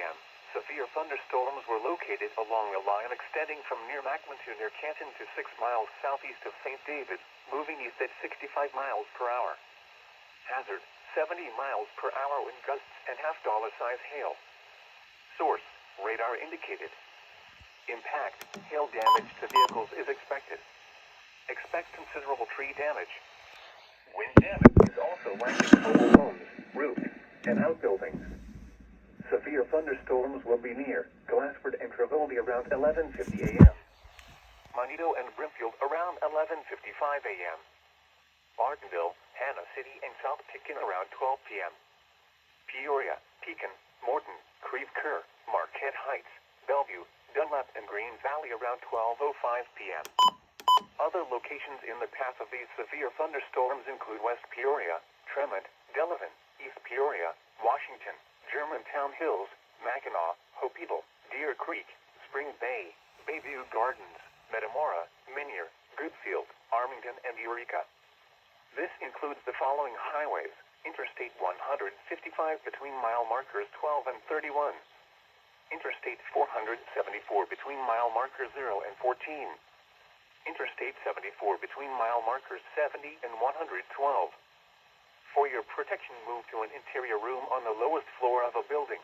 a.m. Severe thunderstorms were located along a line extending from near Macmillan to near Canton to 6 miles southeast of St. David, moving east at 65 miles per hour. Hazard, 70 miles per hour wind gusts and half-dollar-size hail. Source, radar indicated. Impact, hail damage to vehicles is expected. Expect considerable tree damage. Wind damage is also likely to mobile homes, roofs, and outbuildings. Severe thunderstorms will be near Glassford and Trevoli around 11:50 a.m. Monito and Brimfield around 11:55 a.m. Bartonville, Hannah City, and South Pitkin around 12 p.m. Peoria, Pekin, Morton, Creve Coeur, Marquette Heights, Bellevue, Dunlap, and Green Valley around 12:05 p.m. Other locations in the path of these severe thunderstorms include West Peoria, Tremont, Delavan, East Peoria, Washington, Germantown Hills, Mackinac, Hopeedle, Deer Creek, Spring Bay, Bayview Gardens, Metamora, Minier, Goodfield, Armington, and Eureka. This includes the following highways: Interstate 155 between mile markers 12 and 31. Interstate 474 between mile markers 0 and 14. Interstate 74 between mile markers 70 and 112. For your protection, move to an interior room on the lowest floor of a building.